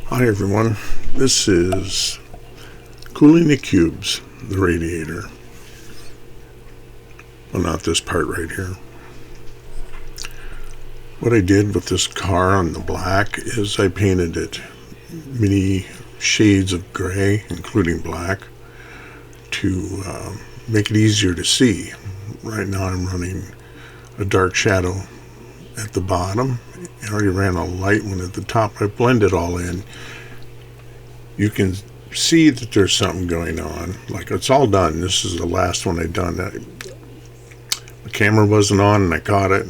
Hi everyone, this is cooling the cubes, the radiator. Well, not this part right here. What I did with this car on the black is I painted it many shades of gray, including black, to make it easier to see. Right now I'm running a dark shadow at the bottom. I already ran a light one at the top. I blended all in. You can see that there's something going on. Like, it's all done. This is the last one I've done. The camera wasn't on and I caught it.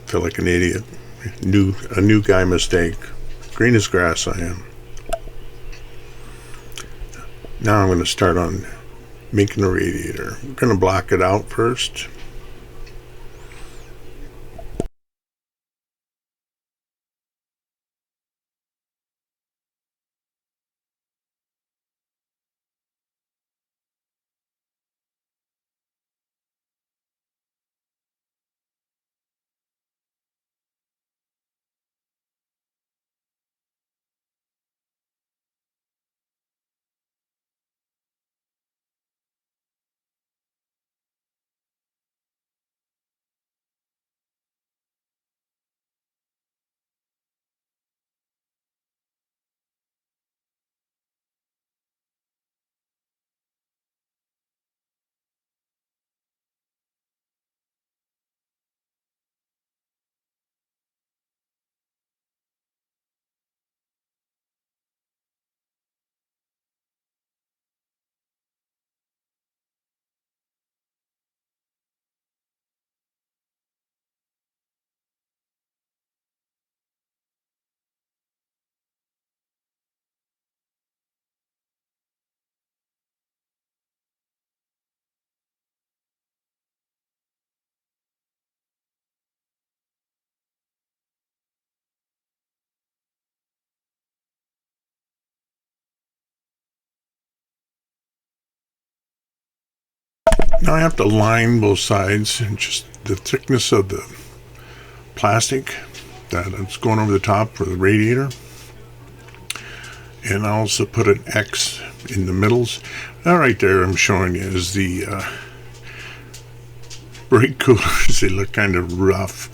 Felt like an idiot. A new guy mistake. Green as grass I am. Now I'm going to start on making a radiator. I'm going to block it out first. Now I have to line both sides, and just the thickness of the plastic that's going over the top for the radiator. And I also put an X in the middles. That right there I'm showing you is the brake coolers. They look kind of rough.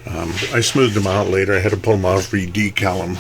I smoothed them out later. I had to pull them off, re-decal them.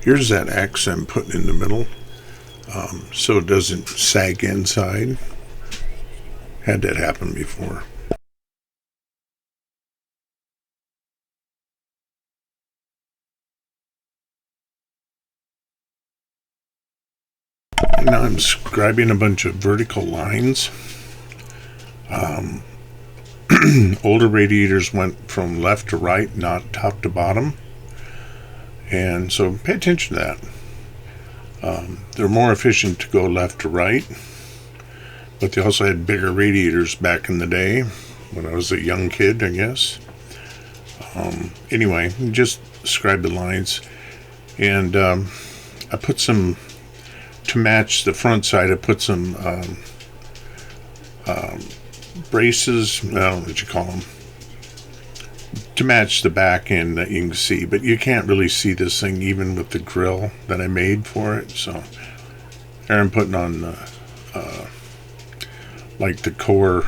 Here's that X I'm putting in the middle, so it doesn't sag inside. Had that happen before. And now I'm scribing a bunch of vertical lines. Older radiators went from left to right, not top to bottom. And so pay attention to that. They're more efficient to go left to right, but they also had bigger radiators back in the day when I was a young kid, I guess. Anyway, just scribe the lines. And I put some, to match the front side, I put some braces, I don't know what you call them, to match the back end that you can see, but you can't really see this thing even with the grill that I made for it. So there I'm putting on like the core,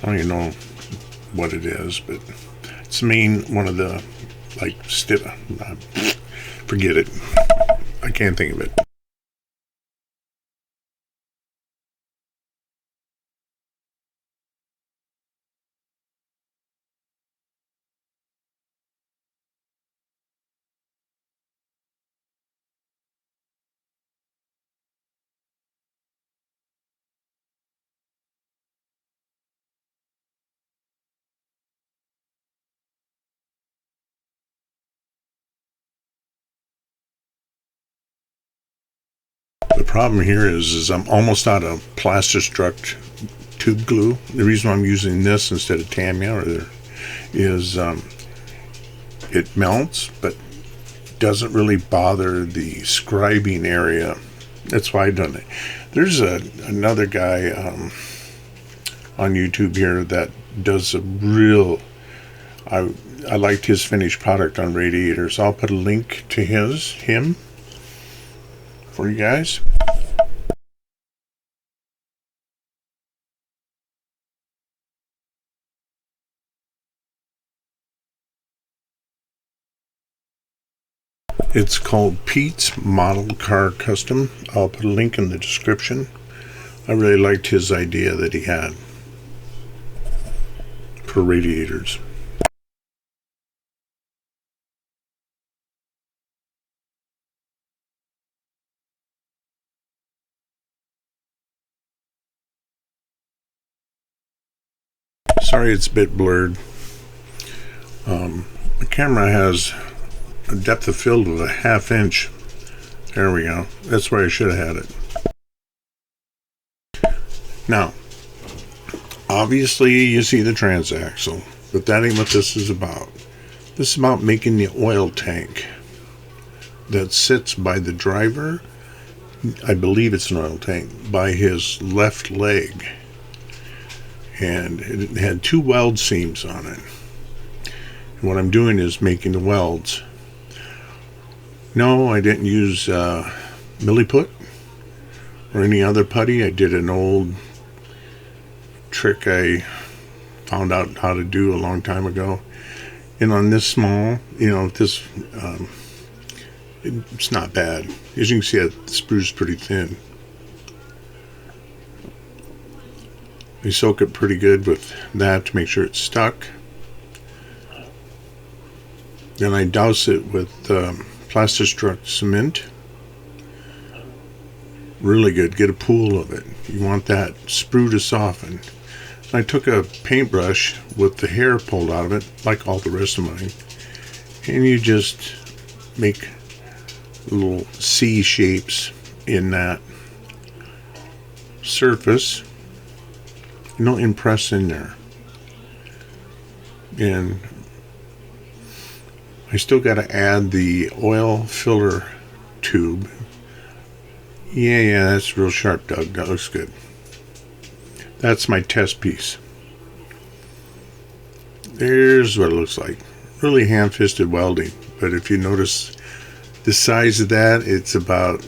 I don't even know what it is, but it's the main one of the like forget it, I can't think of it. The problem here is I'm almost out of Plastistruct tube glue. The reason I'm using this instead of Tamiya is it melts, but doesn't really bother the scribing area. That's why I've done it. There's another guy on YouTube here that does a real, I liked his finished product on radiators. I'll put a link to him for you guys. It's called Pete's Model Car Custom. I'll put a link in the description. I really liked his idea that he had for radiators. Sorry it's a bit blurred. The camera has a depth of field of a 1/2 inch. There we go. That's where I should have had it. Now, obviously you see the transaxle, but that ain't what this is about. This is about making the oil tank that sits by the driver, I believe it's an oil tank, by his left leg. And it had 2 weld seams on it. And what I'm doing is making the welds. No, I didn't use milliput or any other putty. I did an old trick I found out how to do a long time ago. And on this small, this it's not bad. As you can see, the sprue's pretty thin. I soak it pretty good with that to make sure it's stuck. Then I douse it with Plastistruct cement. Really good. Get a pool of it. You want that sprue to soften. I took a paintbrush with the hair pulled out of it, like all the rest of mine, and you just make little C shapes in that surface. No impress in there. And I still got to add the oil filler tube. Yeah, that's real sharp, Doug. That looks good. That's my test piece. There's what it looks like. Really ham-fisted welding. But if you notice the size of that, it's about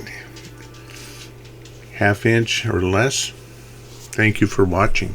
1/2 inch or less. Thank you for watching.